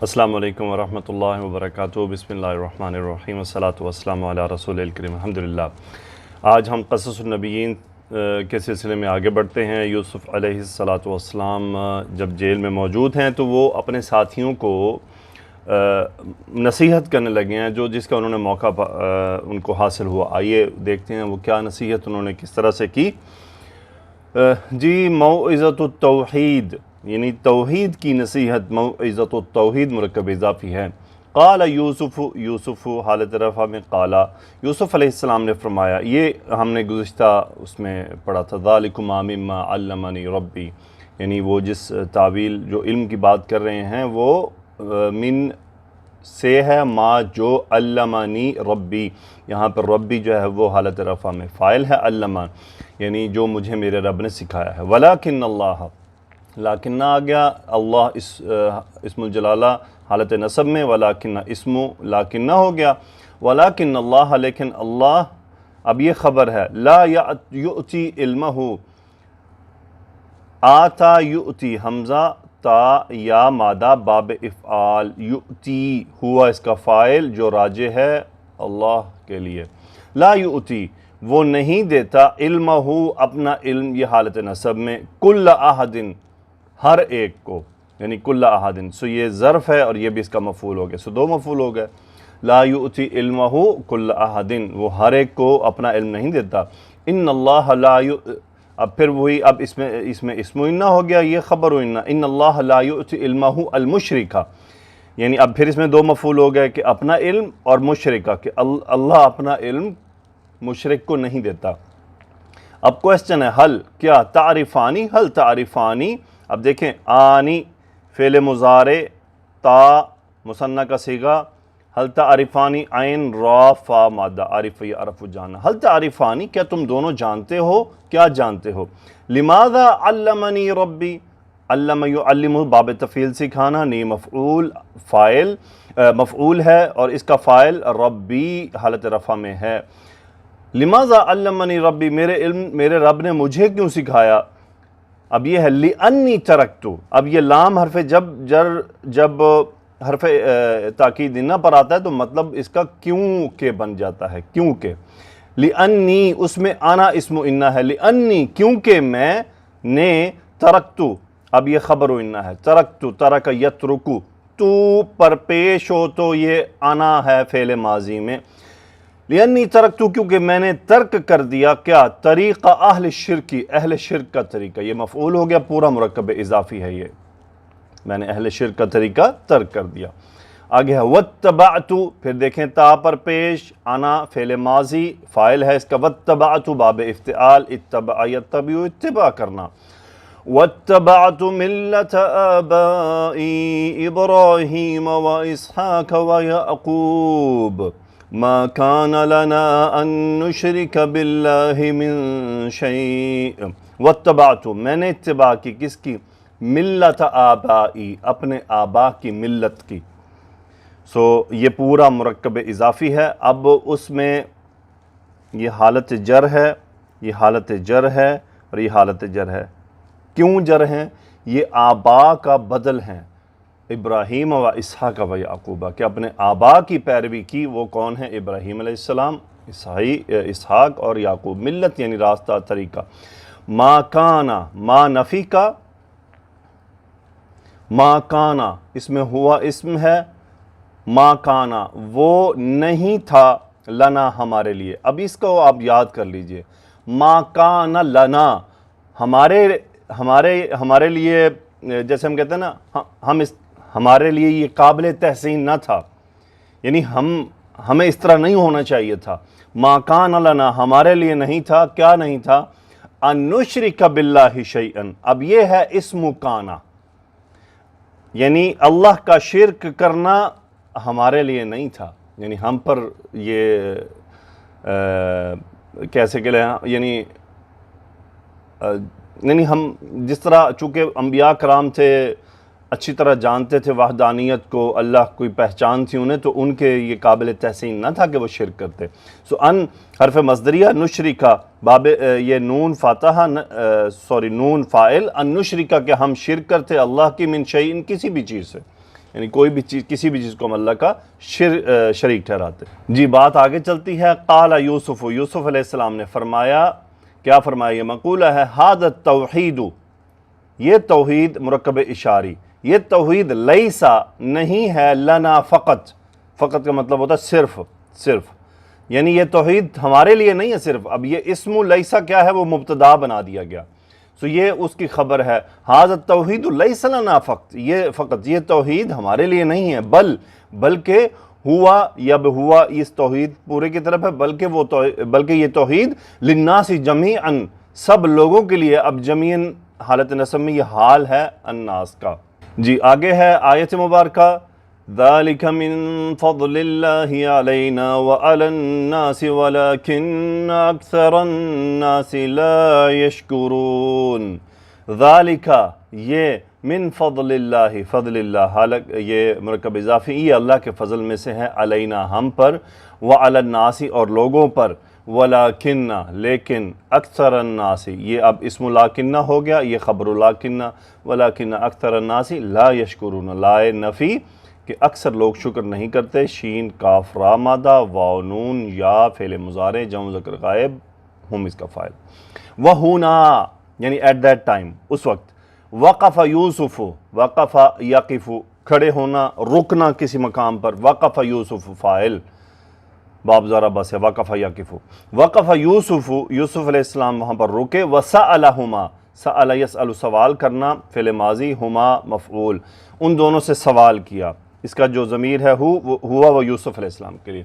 السلام علیکم ورحمۃ اللہ وبرکاتہ۔ بسم اللہ الرحمن الرحیم، والصلاۃ والسلام علی رسول الکریم۔ الحمدللہ۔ آج ہم قصص النبیین کے سلسلے میں آگے بڑھتے ہیں۔ یوسف علیہ السلام جب جیل میں موجود ہیں تو وہ اپنے ساتھیوں کو نصیحت کرنے لگے ہیں، جس کا انہوں نے موقع ان کو حاصل ہوا۔ آئیے دیکھتے ہیں وہ کیا نصیحت انہوں نے کس طرح سے کی۔ موعظۃ التوحید، یعنی توحید کی نصیحت۔ موعظۃ التوحید مرکب اضافی ہے۔ قال یوسف حالت رفع میں قالا، یوسف علیہ السلام نے فرمایا۔ یہ ہم نے گزشتہ اس میں پڑھا تھا، ذالکم مما علمنی ربی، یعنی وہ جس تعویل جو علم کی بات کر رہے ہیں وہ من سے ہے، ما جو علمنی ربی، یہاں پر ربی جو ہے وہ حالت رفع میں فاعل ہے، علما یعنی جو مجھے میرے رب نے سکھایا ہے۔ ولیکن اللہ، لیکن نہ آ گیا اللہ اسم الجلالہ حالت نصب میں، ولیکن لیکن نہ ہو گیا، ولیکن اللہ، لیکن اللہ، اب یہ خبر ہے، لا یؤتی علمہ، آتا یؤتی، حمزہ تا یا مادہ باب افعال، یؤتی ہوا اس کا فاعل جو راجع ہے اللہ کے لیے۔ لا یؤتی، وہ نہیں دیتا، علمہ، اپنا علم، یہ حالت نصب میں، کل احد، ہر ایک کو، یعنی کل احد، سو یہ ظرف ہے اور یہ بھی اس کا مفعول ہو گیا، سو دو مفعول ہو گئے۔ لا یؤتی علمہ کل احد، وہ ہر ایک کو اپنا علم نہیں دیتا۔ ان اللہ لا اب پھر وہی، اب اس میں اسم انہ ہو گیا، یہ خبر و انہ، ان اللہ لا یؤتی علمہ المشرکہ، یعنی اب پھر اس میں دو مفعول ہو گئے کہ اپنا علم اور مشرکہ، کہ اللہ اپنا علم مشرک کو نہیں دیتا۔ اب کوسچن ہے، حل کیا تعریفانی، حل تعریفانی، اب دیکھیں آنی فعل مضارع، تا مثنیٰ کا صیغہ، حل تعریفانی عین را فا مادہ، عارف یا عرف جانا، حل تعریفانی، کیا تم دونوں جانتے ہو، کیا جانتے ہو، لماذا علمنی ربی، علم یعلم باب تفعیل سکھانا، نی مفعول فاعل مفعول ہے اور اس کا فاعل ربی حالت رفع میں ہے۔ لماذا علمنی ربی، میرے رب نے مجھے کیوں سکھایا۔ اب یہ ہے لِأَنِّي تَرَكْتُ، اب یہ لام حرف جب حرف تاکید نہ پر آتا ہے تو مطلب اس کا کیوں کہ بن جاتا ہے، کیونکہ۔ لِأَنِّي، اس میں آنا اسم انہ ہے، لِأَنِّي، کیونکہ میں نے، ترکتو، اب یہ خبر و انہ ہے، ترکتو، ترک یترکو، تو پر پیش ہو تو یہ آنا ہے فعل ماضی میں۔ لِأَنِّي تَرَكْتُ، کیونکہ میں نے ترک کر دیا، کیا، طریقہ اہل شرکی، اہل شرک کا طریقہ، یہ مفعول ہو گیا، پورا مرکب اضافی ہے یہ، میں نے اہل شرک کا طریقہ ترک کر دیا۔ آگے ہے وَاتَّبَعْتُ، پھر دیکھیں تا پر پیش، آنا فعل ماضی فاعل ہے اس کا، وَاتَّبَعْتُ باب افتعال، اتبع یتبع، اتباع کرنا۔ وَاتَّبَعْتُ مِلَّةَ آبَائِي إِبْرَاهِيمَ وَإِسْحَاقَ وَيَعْقُوبَ ما كان لنا ان نشرک باللہ من شیء۔ واتبعت، میں نے اتباع کی، کس کی، ملت آبائی، اپنے آبا کی ملت کی۔ سو یہ پورا مرکب اضافی ہے۔ اب اس میں یہ حالت جر ہے، یہ حالت جر ہے اور یہ حالت جر ہے۔ کیوں جر ہیں؟ یہ آبا کا بدل ہیں، ابراہیم و اسحاق و یعقوبہ، کہ اپنے آبا کی پیروی کی، وہ کون ہیں، ابراہیم علیہ السلام، اسحاق اور یعقوب۔ ملت یعنی راستہ، طریقہ۔ ما کانا، ما نفی کا، ما کانا اس میں ہوا اسم ہے، ما کانا وہ نہیں تھا، لنا ہمارے لیے۔ اب اس کو آپ یاد کر لیجئے، ما کانا لنا، ہمارے لیے، جیسے ہم کہتے ہیں نا، ہمارے لیے یہ قابل تحسین نہ تھا، یعنی ہمیں اس طرح نہیں ہونا چاہیے تھا۔ ما کان لنا، ہمارے لیے نہیں تھا، کیا نہیں تھا، ان نشرک باللہ شیئا، اب یہ ہے اسم کانا، یعنی اللہ کا شرک کرنا ہمارے لیے نہیں تھا، یعنی ہم پر یہ کیسے کہ یعنی ہم جس طرح، چونکہ انبیاء کرام تھے، اچھی طرح جانتے تھے وحدانیت کو، اللہ کوئی پہچان تھی انہیں، تو ان کے یہ قابل تحسین نہ تھا کہ وہ شرک کرتے۔ سو ان حرف مصدریہ، نشرکہ باب، یہ نون فاتحہ، نون فائل، ان نشرکہ کہ ہم شرک کرتے اللہ کی، من شیئن کسی بھی چیز سے، یعنی کوئی بھی چیز کسی بھی چیز کو ہم اللہ کا شریک ٹھہراتے ہیں۔ جی بات آگے چلتی ہے، قال یوسف، یوسف علیہ السلام نے فرمایا، کیا فرمایا؟ یہ مقولہ ہے، ھذا التوحید، یہ توحید مرکب اشاری، یہ توحید لیسا نہیں ہے، لنا فقط، فقط کا مطلب ہوتا ہے صرف، یعنی یہ توحید ہمارے لیے نہیں ہے صرف۔ اب یہ اسم لیسا کیا ہے؟ وہ مبتدا بنا دیا گیا، سو یہ اس کی خبر ہے، ھذا التوحید لیس لنا فقط، یہ توحید ہمارے لیے نہیں ہے، بلکہ ہوا اس توحید پورے کی طرف ہے، بلکہ یہ توحید للناس جمیعا، سب لوگوں کے لیے۔ اب جمیعاً حالت نصب میں یہ حال ہے الناس کا۔ جی آگے ہے آیت مبارکہ، ذَلِكَ مِن فَضْلِ اللَّهِ عَلَيْنَا وَعَلَى النَّاسِ وَلَكِنَّ أَكْثَرَ النَّاسِ لَا يَشْكُرُونَ۔ ذَلِكَ یہ من فضل اللہ، فضل اللہ، حالانکہ یہ مرکب اضافی، یہ اللہ کے فضل میں سے ہے، علینا ہم پر، وعلی الناس اور لوگوں پر، ولیکن لیکن، اکثر الناس یہ اب اسم لاکنہ ہو گیا، یہ خبر لاکنہ، ولیکن اکثر الناس لا یشکرون، لائے نفی کہ اکثر لوگ شکر نہیں کرتے، شین کاف را مادہ، واو نون یا فعل مضارع جمع مذکر غائب ہم اس کا فاعل۔ وہنا یعنی ایٹ دیٹ ٹائم، اس وقت، وقف یوسف، وقف یقف کھڑے ہونا، رکنا کسی مقام پر، وقف یوسف فاعل، باب ضرب سے وقف یقف، وقف یوسف، یوسف علیہ السلام وہاں پر رکے، وسألہما، سأل یسأل سوال کرنا، فعل ماضی، ہما مفعول، ان دونوں سے سوال کیا، اس کا جو ضمیر ہے ہوا و یوسف علیہ السلام کے لیے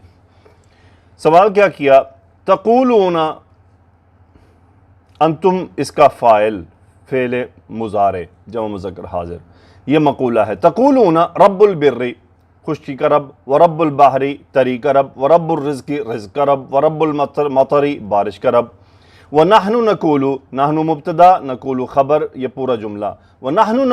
سوال کیا کیا، تقولون، انتم اس کا فاعل، فعل مضارع جمع مذکر حاضر، یہ مقولہ ہے، تقولون رب البر، خشکی کا رب، ورب البحر، تری کا رب، ورب الرزق، رزق کا رب، ورب المطر، بارش کا رب، ونحن نقول، نحن مبتدا، نقول خبر، یہ پورا جملہ، ونحن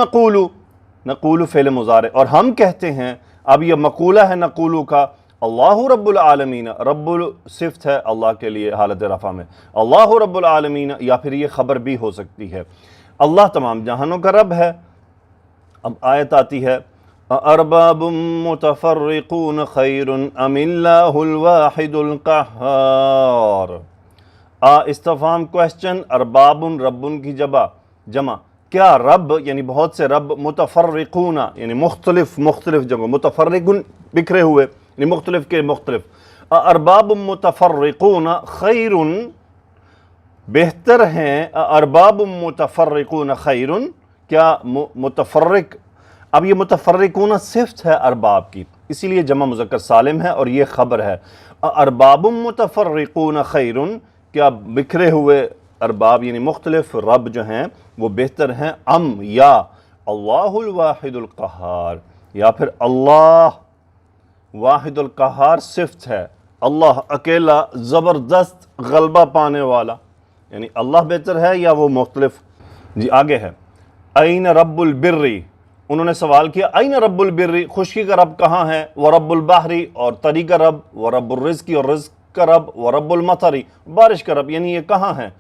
نقول فعل مضارع، اور ہم کہتے ہیں، اب یہ مقولہ ہے نقولو کا، اللہ رب العالمین، رب صفت ہے اللہ کے لیے حالت رفع میں، اللہ رب العالمین، یا پھر یہ خبر بھی ہو سکتی ہے، اللہ تمام جہانوں کا رب ہے۔ اب آیت آتی ہے، ارباب متفرقون خیر ام اللہ الواحد القہار، استفہام کوسچن، ارباب رب کی جمع، کیا رب یعنی بہت سے رب، متفرقون یعنی مختلف جگہ، متفرق بکھرے ہوئے یعنی مختلف کے مختلف، ارباب متفرقون خیر بہتر ہیں، ارباب متفرقون خیر، کیا متفرق، اب یہ متفرقون صفت ہے ارباب کی، اسی لیے جمع مذکر سالم ہے اور یہ خبر ہے، ارباب متفرقون خیر، کیا بکھرے ہوئے ارباب یعنی مختلف رب جو ہیں وہ بہتر ہیں، ام یا اللہ الواحد القہار، یا پھر اللہ واحد القہار صفت ہے، اللہ اکیلا زبردست غلبہ پانے والا، یعنی اللہ بہتر ہے یا وہ مختلف۔ جی آگے ہے، این رب البر، انہوں نے سوال کیا، این رب البر، خشکی کا رب کہاں ہے، ورب البحر، اور تری کا رب، ورب الرزق، اور رزق کا رب، ورب المطر، بارش کا رب، یعنی یہ کہاں ہیں،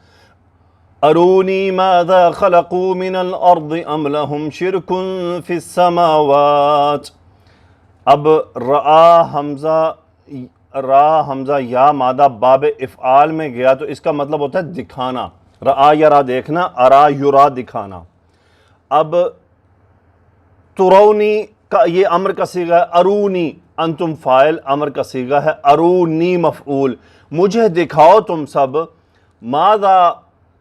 ارونی ماذا خلقوا من الارض ام لهم شرک فی السماوات، اب را حمزہ یا مادہ باب افعال میں گیا تو اس کا مطلب ہوتا ہے دکھانا، رآ یرا دیکھنا، ارا یرا دکھانا، اب ترونی کا یہ امر کا صیغہ ہے، ارونی انتم فاعل، امر کا صیغہ ہے، ارونی مفعول، مجھے دکھاؤ تم سب، ماذا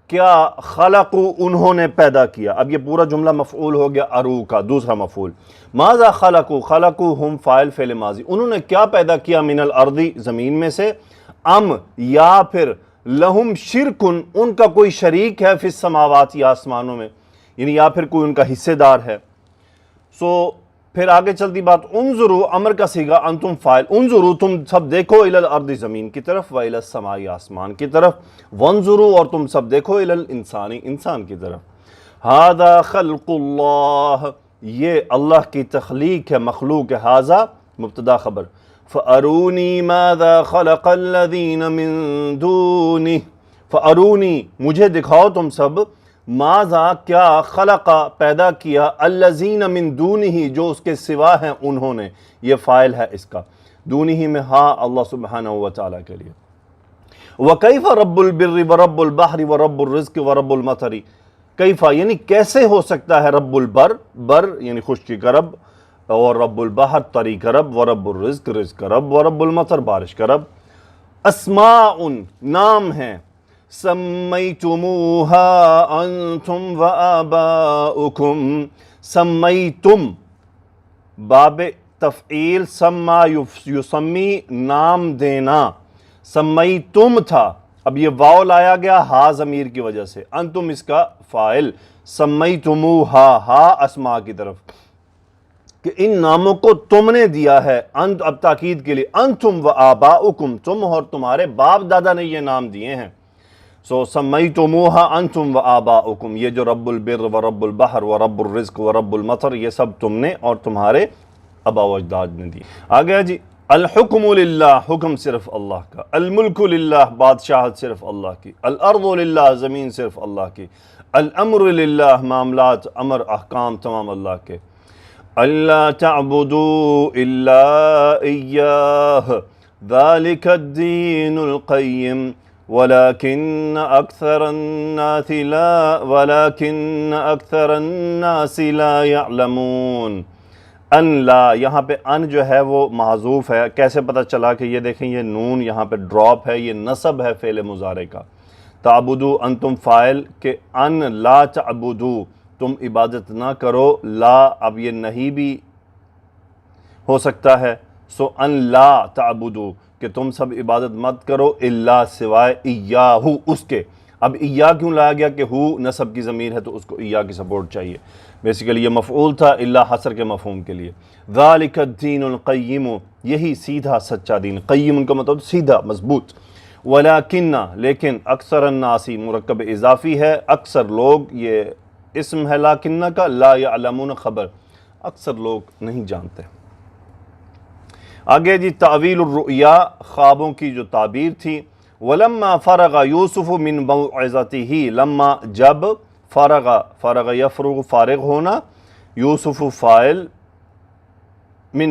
کیا، خلقو انہوں نے پیدا کیا، اب یہ پورا جملہ مفعول ہو گیا ارو کا، دوسرا مفعول، ماذا خلقو ہم فاعل فعل ماضی، انہوں نے کیا پیدا کیا، من الارض زمین میں سے، ام یا پھر لہم شرکن ان کا کوئی شریک ہے، فی السماوات یا آسمانوں میں، یعنی یا پھر کوئی ان کا حصے دار ہے۔ سو پھر آگے چلتی بات، انظرو امر کا صیغہ، انتم فاعل، انظرو تم سب دیکھو، الی الارض زمین کی طرف، و الی السماء آسمان کی طرف، وانظرو اور تم سب دیکھو، الی الانسان انسان کی طرف، ھذا خلق اللہ یہ اللہ کی تخلیق ہے، مخلوق ہے، ھذا مبتدا خبر، فارونی ماذا خلق الذین من دونہ، فارونی مجھے دکھاؤ تم سب، ماذا کیا خلق پیدا کیا الذین من دونہ جو اس کے سوا ہیں انہوں نے، یہ فاعل ہے اس کا، دونہ میں ہاں اللہ سبحانہ و تعالیٰ کے لیے۔ وَكَيْفَ رَبُّ الْبِرِّ وَرَبُّ الْبَحْرِ وَرَبُّ الرِّزْقِ وَرَبُّ الْمَطَرِ، کیفا یعنی کیسے ہو سکتا ہے رب البر، بر یعنی خشکی کا رب، اور رب البحر تری کا رب، ورب الرزق رزق کا رب، ورب المطر بارش کا رب۔ اسماء نام ہیں، سمیتموہا انتم وآباؤکم، سمیتم باب تفعیل، سما یسمی نام دینا، سمیتم تھا، اب یہ واو لایا گیا ہا ضمیر کی وجہ سے، انتم اس کا فاعل، سمیتموہا ہا اسماء کی طرف، کہ ان ناموں کو تم نے دیا ہے، انت اب تاکید کے لیے، انتم و آباؤکم تم اور تمہارے باپ دادا نے یہ نام دیے ہیں، سو سمیتموہا انتم و آباؤکم، یہ جو رب البر و رب البحر و رب الرزق و رب المطر یہ سب تم نے اور تمہارے آبا و اجداد نے دی۔ آگیا جی، الحکم للہ حکم صرف اللہ کا، الملک للہ بادشاہت صرف اللہ کی، الارض للہ زمین صرف اللہ کی، الامر للہ معاملات امر احکام تمام اللہ کے، اللہ تعبدوا الا ایاہ ذالک الدین القیم ولكن اکثر الناس لا يعلمون۔ ان لا یہاں پہ ان جو ہے وہ محذوف ہے، کیسے پتہ چلا کہ یہ دیکھیں یہ نون یہاں پہ ڈراپ ہے، یہ نصب ہے فعل مضارع کا، تعبدو انتم فاعل کہ ان لا تعبدو تم عبادت نہ کرو، لا اب یہ نہیں بھی ہو سکتا ہے، سو ان لا تعبدو کہ تم سب عبادت مت کرو، الا سوائے ایاہو اس کے، اب ایا کیوں لایا گیا کہ ہو نصب کی ضمیر ہے تو اس کو ایا کی سپورٹ چاہیے، بیسیکلی یہ مفعول تھا الا حصر کے مفہوم کے لیے، ذالک الدین القیم یہی سیدھا سچا دین، قیم ان کا مطلب سیدھا مضبوط، ولیکن لیکن اکثر الناسی مرکب اضافی ہے، اکثر لوگ یہ اسم ہے لیکنہ کا، لا یعلمون خبر اکثر لوگ نہیں جانتے۔ آگے جی تعویل الرؤیا خوابوں کی جو تعبیر تھی، وَلَمَّا فَرَغَ يُوسُفُ مِن مَوْعِظَتِهِ لما جب فرغ یفرغ فارغ ہونا، یوسف فاعل، من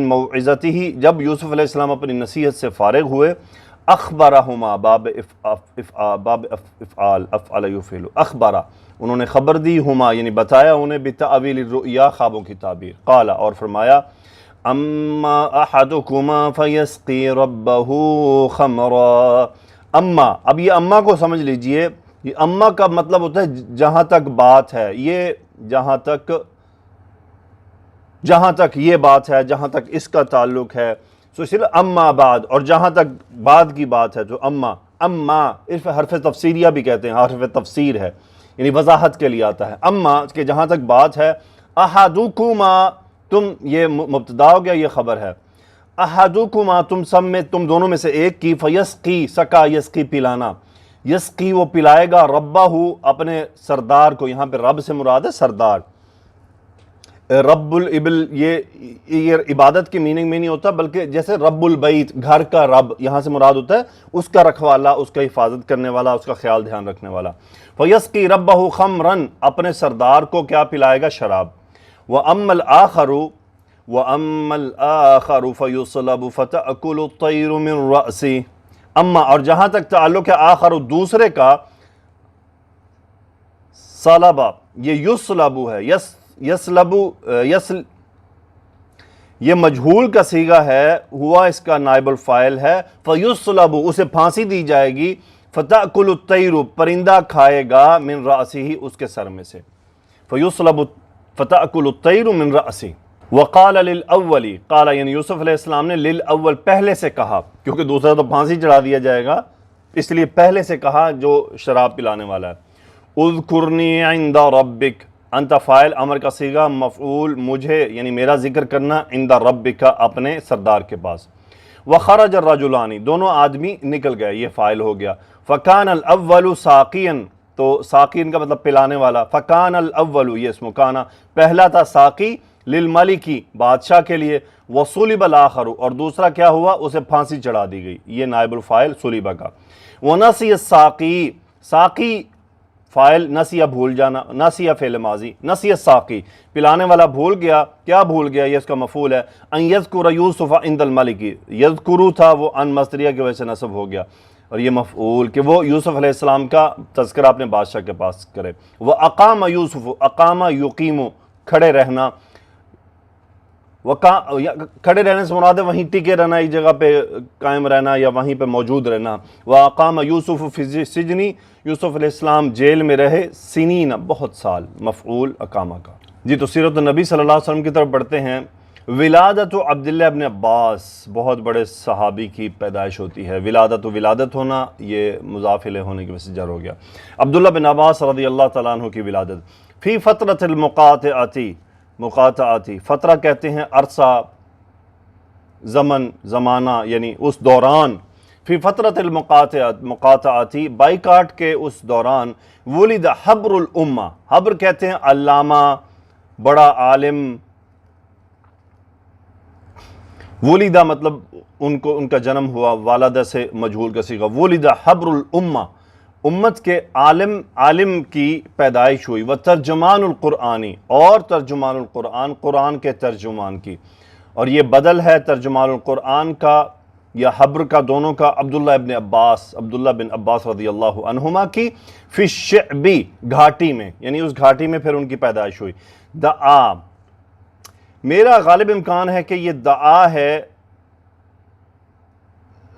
موعظتہ جب یوسف علیہ السلام اپنی نصیحت سے فارغ ہوئے، اخبرہما باب افعال افعل یفعل، اخبرہ انہوں نے خبر دی، ہما یعنی بتایا انہیں، بتعویل الرؤیا خوابوں کی تعبیر، قال اور فرمایا، اما احدکما فیسقی ربہ خمرا، اما اب یہ اما کو سمجھ لیجئے، یہ اما کا مطلب ہوتا ہے جہاں تک بات ہے، یہ جہاں تک یہ بات ہے، جہاں تک اس کا تعلق ہے، سو اس لیے اما بعد، اور جہاں تک بعد کی بات ہے تو اما اس حرف تفسیریہ بھی کہتے ہیں، حرف تفسیر ہے یعنی وضاحت کے لیے آتا ہے، اما کہ جہاں تک بات ہے، احدکما تم یہ مبتدا ہو گیا، یہ خبر ہے، احدکما تم سب میں تم دونوں میں سے ایک کی، فیسقی سقا یسقی پلانا، یسقی وہ پلائے گا، ربہ اپنے سردار کو، یہاں پہ رب سے مراد ہے سردار، رب الابل یہ عبادت کی میننگ میں نہیں ہوتا بلکہ جیسے رب البیت گھر کا رب یہاں سے مراد ہوتا ہے اس کا رکھوالا، اس کا حفاظت کرنے والا، اس کا خیال دھیان رکھنے والا، فیسقی ربہ خمرن اپنے سردار کو کیا پلائے گا؟ شراب، وَأَمَّا الْآخَرُ فَيُصْلَبُ فَتَأْكُلُ الطَّيْرُ مِنْ رَأْسِهِ، اما اور جہاں تک تعلق ہے آخر دوسرے کا، صلبہ یہ یسلبو ہے، یہ مجہول کا صیغہ ہے، ہوا اس کا نائب الفاعل ہے، فَيُصْلَبُ اسے پھانسی دی جائے گی، فَتَأْكُلُ الطَّيْرُ پرندہ کھائے گا، مِنْ رَأْسِهِ اس کے سر میں سے، فَيُصْلَبُ فَتَأْكُلُ الطَّيْرُ مِنْ رَأْسِهِ، وَقَالَ لِلْأَوَّلِ قال یعنی یوسف علیہ السلام نے لِلْأَوَّل پہلے سے کہا، کیونکہ دوسرا تو پھانسی چڑھا دیا جائے گا اس لیے پہلے سے کہا جو شراب پلانے والا ہے، اذکرنی عند ربک، انت فاعل امر کا صیغہ، مفعول مجھے یعنی میرا ذکر کرنا، عند ربک اپنے سردار کے پاس، وخرج الرجلان دونوں آدمی نکل گئے، یہ فاعل ہو گیا، فکان الاول ساقیا تو ساقین کا مطلب پلانے والا، فکان الاول یہ اسم کانا پہلا تھا ساقی، للملکی بادشاہ کے لیے، وصلب الاخر اور دوسرا کیا ہوا؟ اسے پھانسی چڑھا دی گئی، یہ نائب الفاعل صلبہ کا، ونسی الساقی ساقی فائل نسیہ بھول جانا، نسیہ فعل ماضی، نسیہ ساقی پلانے والا بھول گیا، کیا بھول گیا، یہ اس کا مفعول ہے، ان یذکر یوسف عند الملک، یذکرو تھا وہ ان مصدریہ کی وجہ سے نصب ہو گیا، اور یہ مفعول کہ وہ یوسف علیہ السلام کا تذکرہ اپنے بادشاہ کے پاس کرے۔ وہ اقام یوسف، اقام یقیم کھڑے رہنا، کھڑے رہنے سے مراد ہے وہیں ٹکے رہنا، ایک جگہ پہ قائم رہنا یا وہیں پہ موجود رہنا۔ وَأَقَامَ يُوسُفُ فِي السِّجْنِ، یوسف علیہ السلام جیل میں رہے، سنین بہت سال، مفعول اقامہ کا۔ جی تو سیرت النبی صلی اللہ علیہ وسلم کی طرف بڑھتے ہیں۔ ولادت عبداللہ ابن عباس، بہت بڑے صحابی کی پیدائش ہوتی ہے۔ ولادت و ولادت ہونا یہ مضاف الیہ ہونے کی وجہ سے جر ہو گیا۔ عبداللہ بن عباس رضی اللہ تعالیٰ عنہ کی ولادت فی فترۃ المقاطعۃ، مقاطعاتی فترہ کہتے ہیں عرصہ، زمن، زمانہ، یعنی اس دوران، فی فترۃ المقاطعاتی بائیکاٹ کے اس دوران، ولد حبر الامہ، حبر کہتے ہیں علامہ، بڑا عالم، ولدہ مطلب ان کا جنم ہوا، والدہ سے مجہول کا صیغہ، ولد حبر الامہ، امت کے عالم کی پیدائش ہوئی، وہ ترجمان القرآنی، اور ترجمان القرآن، قرآن کے ترجمان کی، اور یہ بدل ہے ترجمان القرآن کا یا حبر کا، دونوں کا، عبداللہ بن عباس رضی اللہ عنہما کی، فی الشعبی گھاٹی میں، یعنی اس گھاٹی میں پھر ان کی پیدائش ہوئی۔ دعا، میرا غالب امکان ہے کہ یہ دعا ہے،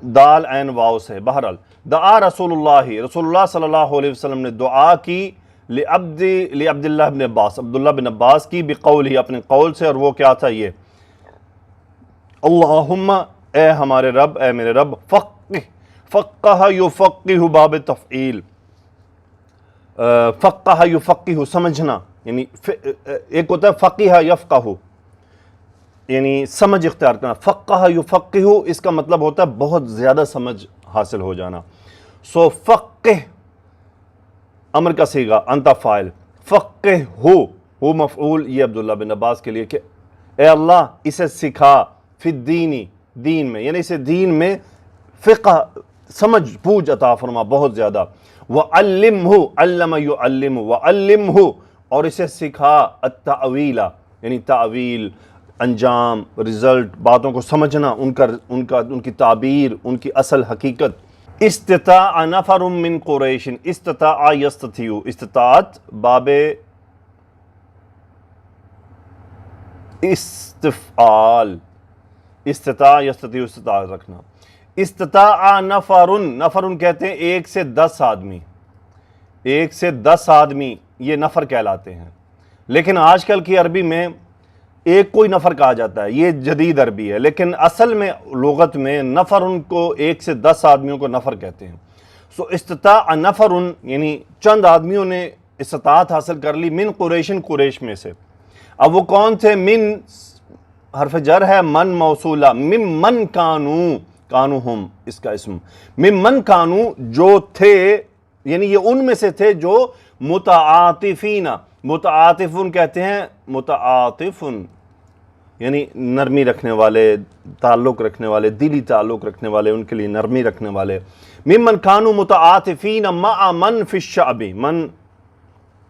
دال عین واو سے، بہرحال دعا رسول اللہ صلی اللہ علیہ وسلم نے دعا کی لعبداللہ بن عباس، عبداللہ بن عباس کی، بقولہ اپنے قول سے، اور وہ کیا تھا یہ، اللہم اے ہمارے رب، اے میرے رب، فقہ یفقہ باب تفعیل، فقہ یفقہ سمجھنا، یعنی ایک ہوتا ہے فقہ یفقہ، یعنی سمجھ اختیار کرنا، فقہ یفقہ اس کا مطلب ہوتا ہے بہت زیادہ سمجھ حاصل ہو جانا۔ سو فقہ امر کا صیغہ، انت فاعل، فقہ ہو مفعول، یہ عبداللہ بن عباس کے لیے کہ اے اللہ اسے سکھا، فی الدینی دین میں، یعنی اسے دین میں فقہ سمجھ بوجھ عطا فرما بہت زیادہ، وعلمہ، علم یعلم، وعلمہ، اور اسے سکھا، التأویل یعنی تعویل، انجام، رزلٹ، باتوں کو سمجھنا، ان کی تعبیر، ان کی اصل حقیقت۔ استطاع نفر من قریش، استطاع یستطیع، استطاعت باب استفعال، استطاع یستطیع، استطاعت رکھنا۔ استطاع نفر کہتے ہیں ایک سے 10 آدمی، ایک سے 10 آدمی یہ نفر کہلاتے ہیں، لیکن آج کل کی عربی میں ایک کوئی نفر کہا جاتا ہے، یہ جدید عربی ہے، لیکن اصل میں لغت میں نفر کو ایک سے 10 آدمیوں کو نفر کہتے ہیں۔ سو استطاع نفر یعنی چند آدمیوں نے استطاعت حاصل کر لی، من قریشن، قریش میں سے۔ اب وہ کون تھے؟ من حرف جر ہے، من موصولہ، ممن کانو ہم اس کا اسم، ممن کانو جو تھے، یعنی یہ ان میں سے تھے جو متعاطفین، متعاطفن کہتے ہیں، متعاطفن یعنی نرمی رکھنے والے، تعلق رکھنے والے، دلی تعلق رکھنے والے، ان کے لیے نرمی رکھنے والے۔ ممن کانو متعاطفین مع من فی الشعب، من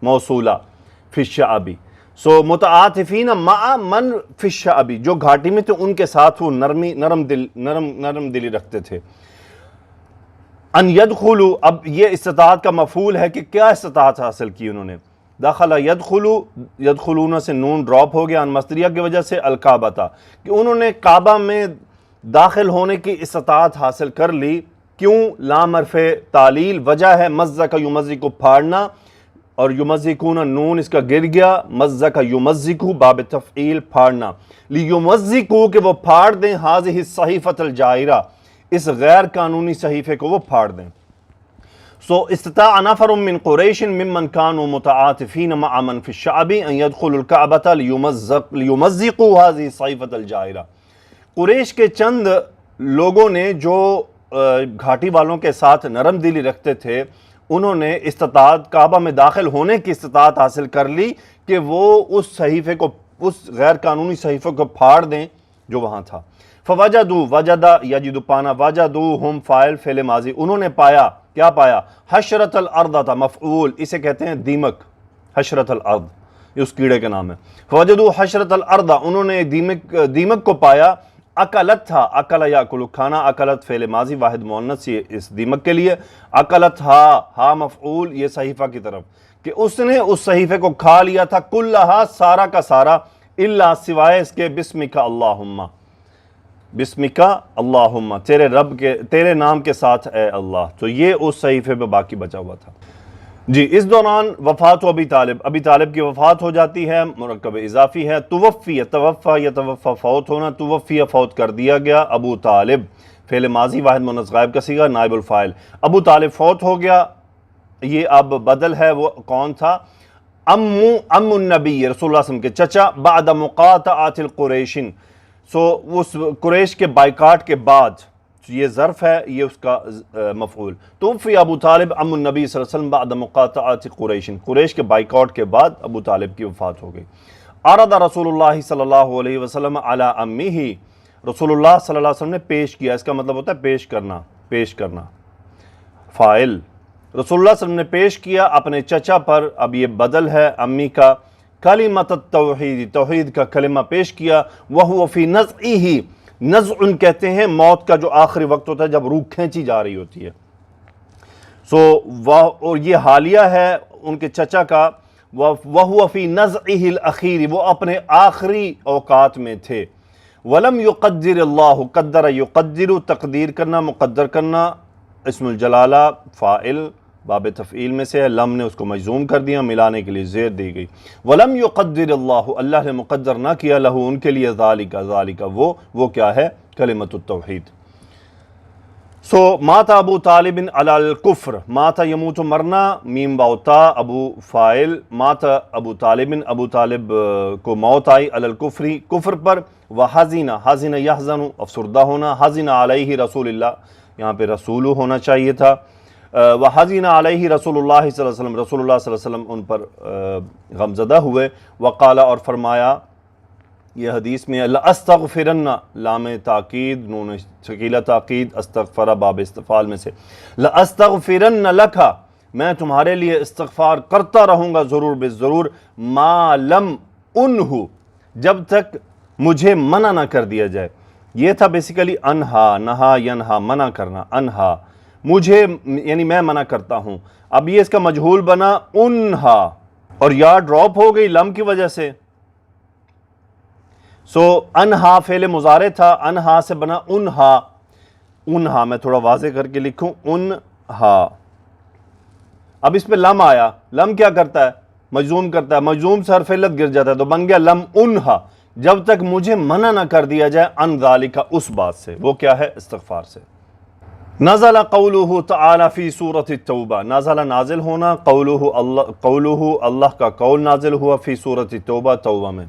موصولہ، فی الشعب، سو متعاطفین مع من فی الشعب، جو گھاٹی میں تھے ان کے ساتھ وہ نرم دلی رکھتے تھے۔ ان یدخلوا، اب یہ استطاعت کا مفعول ہے کہ کیا استطاعت حاصل کی انہوں نے، دخل یدخلون سے نون ڈراپ ہو گیا، ان مصدریہ کی وجہ سے، الکعبہ تھا کہ انہوں نے کعبہ میں داخل ہونے کی استطاعت حاصل کر لی۔ کیوں؟ لام حرف تعلیل، وجہ ہے مزق یمزق کو پھاڑنا، اور یمزقون نون اس کا گر گیا، مزق یمزق باب تفعیل پھاڑنا، لیمزقوا کہ وہ پھاڑ دیں، ہذہ الصحیفۃ الجائرہ اس غیر قانونی صحیفے کو وہ پھاڑ دیں۔ سو استطاع نفر من قریش ممن كانوا متعاطفین مع من فی الشعب ان يدخلوا الكعبة لیمزقوا هذه الصحیفۃ الجائرہ، قریش کے چند لوگوں نے جو گھاٹی والوں کے ساتھ نرم دلی رکھتے تھے، انہوں نے استطاعت، کعبہ میں داخل ہونے کی استطاعت حاصل کر لی کہ وہ اس صحیفے کو، اس غیر قانونی صحیفے کو پھاڑ دیں جو وہاں تھا۔ فوجدوا، وجدہ یجد پانا، وجدوا ہم فاعل فعل ماضی، انہوں نے پایا کیا پایا؟ حشرت الارض تھا، مفعول، اسے کہتے ہیں دیمک، حشرت الارض، یہ اس کیڑے کا نام ہے۔ فوجدوا حشرت الارض، انہوں نے دیمک کو پایا، اکلت تھا، اکل یاکل کھانا، اکلت فعل ماضی واحد مؤنث یہ اس دیمک کے لیے، اکلت ہا مفعول یہ صحیفہ کی طرف، کہ اس نے اس صحیفے کو کھا لیا تھا، کلہا سارا کا سارا، الا سوائے اس کے بسمک اللہم، بسمک اللہم، تیرے نام کے ساتھ اے اللہ، تو یہ اس صحیفے پہ باقی بچا ہوا تھا۔ جی اس دوران وفات ابی طالب کی وفات ہو جاتی ہے، مرکب اضافی ہے، توفی، یتوفا فوت ہونا، توفی فوت کر دیا گیا، ابو طالب فعل ماضی واحد مؤنث غائب کا صیغہ نائب الفاعل، ابو طالب فوت ہو گیا، یہ اب بدل ہے، وہ کون تھا؟ ام النبی، رسول اللہ صلی اللہ علیہ وسلم کے چچا، بعد مقاطعات القریش، اس قریش کے بائیکاٹ کے بعد، یہ ظرف ہے، یہ اس کا مفعول، توفی ابو طالب ام النبی صلی اللہ علیہ وسلم بعد مقاطعات قریش کے بائیکاٹ کے بعد ابو طالب کی وفات ہو گئی۔ عرض رسول اللہ صلی اللہ علیہ وسلم علی امہ، رسول اللہ صلی اللہ علیہ وسلم نے پیش کیا، اس کا مطلب ہوتا ہے پیش کرنا، فاعل، رسول اللہ صلی اللہ علیہ وسلم نے پیش کیا اپنے چچا پر، اب یہ بدل ہے امی کا، کلمۃ التوحید، توحید کا کلمہ پیش کیا، وہو فی نزعہ، نزع کہتے ہیں موت کا جو آخری وقت ہوتا ہے جب روح کھینچی جا رہی ہوتی ہے، اور یہ حالیہ ہے ان کے چچا کا، وہو فی نزعہ الاخیر، وہ اپنے آخری اوقات میں تھے، ولم یقدر اللہ، قدر یقدر تقدیر کرنا، مقدر کرنا، اسم الجلالہ فاعل باب تفعیل میں سے ہے، لم نے اس کو مجزوم کر دیا، ملانے کے لیے زیر دی گئی، ولم یقدر اللہ، اللہ نے مقدر نہ کیا، لہو ان کے لیے، ذالک وہ کیا ہے؟ کلمۃ التوحید۔ مات ابو طالب علی الکفر، مات یموت مرنا، میم واو تا، ابو فاعل، مات ابو طالب کو موت آئی، علی الکفری، کفر پر، حزن یحزن افسردہ ہونا، حزن علیہ رسول اللہ، یہاں پہ رسول ہونا چاہیے تھا، وحزن علیہ رسول اللہ صلی اللہ علیہ وسلم، رسول اللہ صلی اللہ علیہ وسلم ان پر غمزدہ ہوئے، وقال اور فرمایا، یہ حدیث میں لَأَسْتَغْفِرَنَّ، لام تاکید، نون ثقیلہ تاکید، استغفر باب استفعال میں سے، لَأَسْتَغْفِرَنَّ لَكَ، میں تمہارے لیے استغفار کرتا رہوں گا ضرور بالضرور، ما لم انہو، جب تک مجھے منع نہ کر دیا جائے، یہ تھا بیسیکلی انہا، نہا ینہا، منع کرنا، انہا مجھے، یعنی میں منع کرتا ہوں، اب یہ اس کا مجہول بنا انہا، اور یا ڈراپ ہو گئی لم کی وجہ سے، انہا فعل مضارع تھا، انہا سے بنا انہا، میں تھوڑا واضح کر کے لکھوں، انہا، اب اس پہ لم آیا، لم کیا کرتا ہے؟ مجزوم کرتا ہے، مجزوم سے حرف علت گر جاتا ہے، تو بن گیا لم انہا، جب تک مجھے منع نہ کر دیا جائے، ان ذالک، اس بات سے، وہ کیا ہے؟ استغفار سے۔ نزل قولہ تعالی فی سورۃ التوبہ، نازل ہونا، قولہ اللہ کا قول نازل ہوا، فی سورۃ التوبہ، توبہ میں،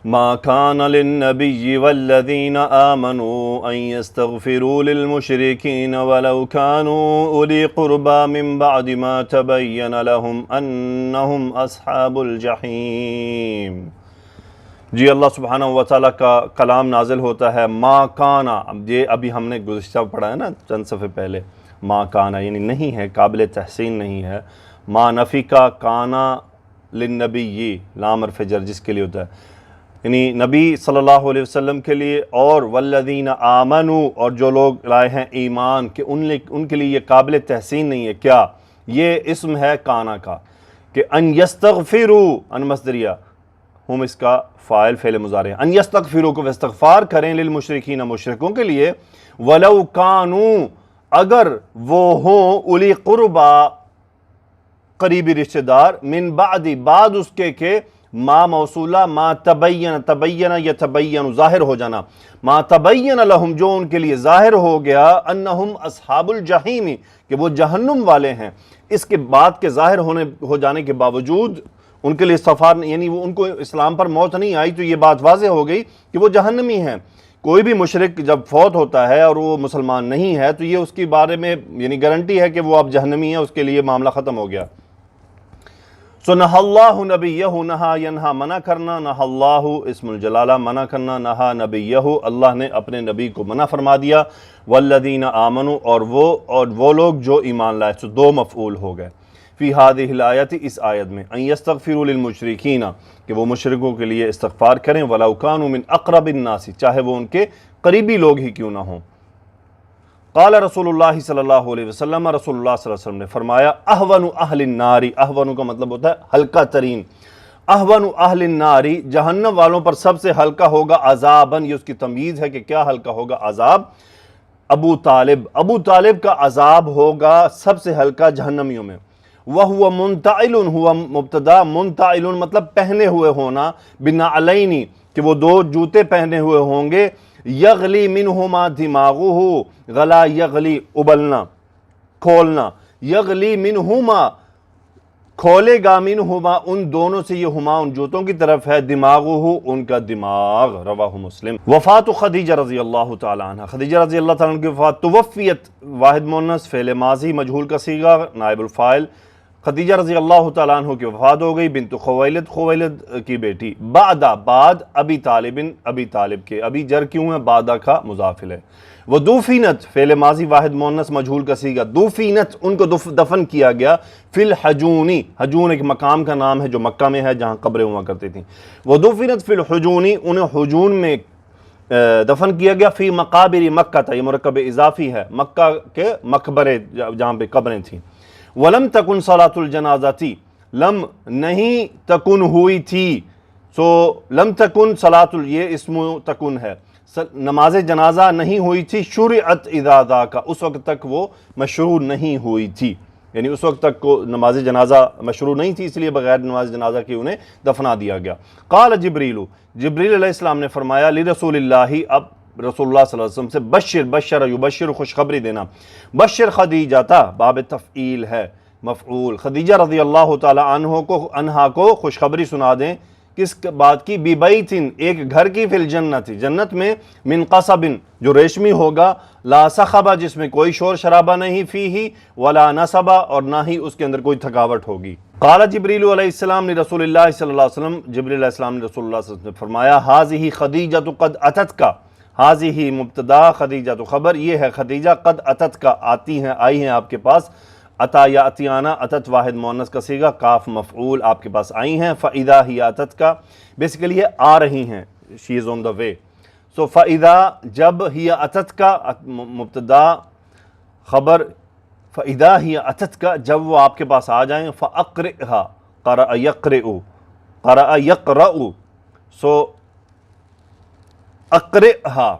ما كان للنبي والذين آمنوا أن يستغفروا للمشركين ولو كانوا أولي قربى من بعد ما تبين لهم أنهم أصحاب الجحيم۔ جی اللہ سبحانہ وتعالیٰ کا کلام نازل ہوتا ہے، ما کانا، یہ ابھی ہم نے گزشتہ پڑھا ہے نا چند صفحے پہلے، ما کانا یعنی نہیں ہے، قابل تحسین نہیں ہے، ما نفی کا، کانا للنبی، لام حرف جر جس کے لیے ہوتا ہے، یعنی نبی صلی اللہ علیہ وسلم کے لیے، اور والذین آمنوا، اور جو لوگ لائے ہیں ایمان، کہ ان کے لیے یہ قابل تحسین نہیں ہے، کیا؟ یہ اسم ہے کانا کا، کہ ان یستغفروا، ان مصدریہ، ہم اس کا فاعل فعل مضارع، ان یستغفروا کو استغفار کریں، للمشرکین، مشرکوں کے لیے، ولو کانوا، اگر وہ ہوں، اولی قربا، قریبی رشتہ دار، من بعد اس کے کہ، ما موصولہ، ما تبین یتبین، ظاہر ہو جانا، ما تبین لہم، جو ان کے لیے ظاہر ہو گیا، انہم اصحاب الجحیم، کہ وہ جہنم والے ہیں، اس کے بعد کے ظاہر ہو جانے کے باوجود ان کے لیے استغفار، یعنی ان کو اسلام پر موت نہیں آئی، تو یہ بات واضح ہو گئی کہ وہ جہنمی ہیں۔ کوئی بھی مشرک جب فوت ہوتا ہے اور وہ مسلمان نہیں ہے، تو یہ اس کے بارے میں یعنی گارنٹی ہے کہ وہ اب جہنمی ہے، اس کے لیے معاملہ ختم ہو گیا۔ سو نہا اللہ نبیہ، نہا ینہا منع کرنا، نہا اللہ اسم الجلالہ منع کرنا، نہا نبیہ اللہ نے اپنے نبی کو منع فرما دیا، والذین آمنوا اور وہ لوگ جو ایمان لائے، سو دو مفعول ہو گئے، فی ہذہ الآیت اس آیت میں، ان یستغفروا للمشرکین کہ وہ مشرکوں کے لیے استغفار کریں، ولو کانوا من اقرب الناس چاہے وہ ان کے قریبی لوگ ہی کیوں نہ ہوں۔ قال رسول اللہ صلی اللہ علیہ وسلم، رسول اللہ صلی اللہ علیہ وسلم نے فرمایا، اہون اہل النار، اہون کا مطلب ہوتا ہے ہلکا ترین، اہون اہل النار جہنم والوں پر سب سے ہلکا ہوگا عذاباً، یہ اس کی تمیز ہے کہ کیا ہلکا ہوگا عذاب، ابو طالب، ابو طالب کا عذاب ہوگا سب سے ہلکا جہنمیوں میں، وَهُوَ مُنْتَعِلٌ ہوا مبتدا، منتعل مطلب پہنے ہوئے ہونا، بِنَعْلَيْنِ کہ وہ دو جوتے پہنے ہوئے ہوں گے، یغلی منہما دماغہ، غلا یغلی ابلنا کھولنا، یغلی منہما کھولے گا، منہما ان دونوں سے، یہ ہما ان جوتوں کی طرف ہے، دماغہ ان کا دماغ، رواہ مسلم۔ وفات خدیجہ رضی اللہ تعالی عنہ، خدیجہ رضی اللہ تعالی عنہ کی وفات، توفیت واحد مؤنث فعل ماضی مجہول کا صیغہ نائب الفاعل، خدیجہ رضی اللہ تعالیٰ عنہ کی وفات ہو گئی، بنت خویلد، خویلد کی بیٹی، بعد ابی طالب، ابی طالب کے، ابی جر کیوں ہے، بعدہ کا مضاف ہے، ودوفینت فعل ماضی واحد مؤنث مجہول کا صیغہ، دوفینت ان کو دفن کیا گیا، فی الحجونی، حجون ایک مقام کا نام ہے جو مکہ میں ہے جہاں قبریں ہوا کرتی تھیں، ودوفینت فی الحجونی انہیں حجون میں دفن کیا گیا، فی مقابر مکہ تھا، یہ مرکب اضافی ہے، مکہ کے مقبرے جہاں پہ قبریں تھیں، وَلَمْ تَكُنْ صَلَاةُ الْجَنَازَةِ لم نہیں تکن ہوئی تھی، سو لم تکن صلاۃ یہ اسم تکن ہے، نماز جنازہ نہیں ہوئی تھی، شرعت اذا ذاک اس وقت تک وہ مشروع نہیں ہوئی تھی، یعنی اس وقت تک کو نماز جنازہ مشروع نہیں تھی، اس لیے بغیر نماز جنازہ کے انہیں دفنا دیا گیا۔ قال جبریل، جبریل علیہ السلام نے فرمایا، لرسول اللہ، اب رسول اللہ صلی اللہ علیہ وسلم سے، بشر یبشر خوشخبری دینا، بشر خدیجہ تھا، باب تفعیل ہے مفعول، خدیجہ رضی اللہ تعالی عنہا کو خوشخبری سنا دیں، کس بات کی، ببیتن ایک گھر کی، فی الجنت جنت میں، من قصب جو ریشمی ہوگا، لا صخب جس میں کوئی شور شرابہ نہیں، فیہ ولا نصب اور نہ ہی اس کے اندر کوئی تھکاوٹ ہوگی۔ قال جبریل علیہ السلام لرسول اللہ صلی اللہ علیہ وسلم، جبریل علیہ السلام نے رسول اللہ صلی اللہ علیہ وسلم نے فرمایا، ہذہ خدیجہ قد اتت کا، ہذہ مبتدا، خدیجہ تو خبر، یہ ہے خدیجہ، قد اتت کا آتی ہیں، آئی ہیں آپ کے پاس، اتا یا اتیانہ، اتت واحد مؤنث کا صیغہ، کاف مفعول آپ کے پاس آئی ہیں، فاذا ہی اتت کا بیسیکلی یہ آ رہی ہیں، شی از آن دا وے، سو فاذا جب ہی اتت کا مبتدا خبر، فاذا ہی اتت کا جب وہ آپ کے پاس آ جائیں، فاقرئھا قرأ یقرئ، قرأ یقرأ، سو اقرئھا،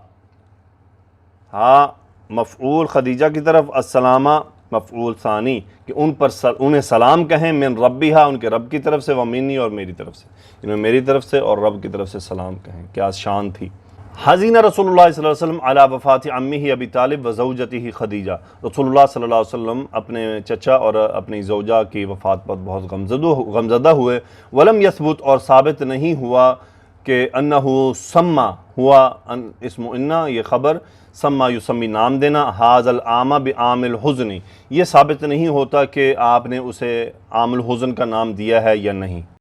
ہاں مفعول خدیجہ کی طرف، السلامہ مفعول ثانی کہ ان پر انہیں سلام کہیں، من ربیہا ان کے رب کی طرف سے، ومنی اور میری طرف سے، انہیں میری طرف سے اور رب کی طرف سے سلام کہیں، کیا شان تھی۔ حزین رسول اللہ صلی اللہ علیہ وسلم علی وفات عمہ ابی طالب و زوجتہ خدیجہ، رسول اللہ صلی اللہ علیہ وسلم اپنے چچا اور اپنی زوجہ کی وفات پر بہت غمزدہ ہوئے، ولم یثبت اور ثابت نہیں ہوا کہ انہو سما ہوا، اسم انہ یہ خبر، سما یسمی نام دینا، حاذ العام بعام الحزن یہ ثابت نہیں ہوتا کہ آپ نے اسے عام الحزن کا نام دیا ہے یا نہیں۔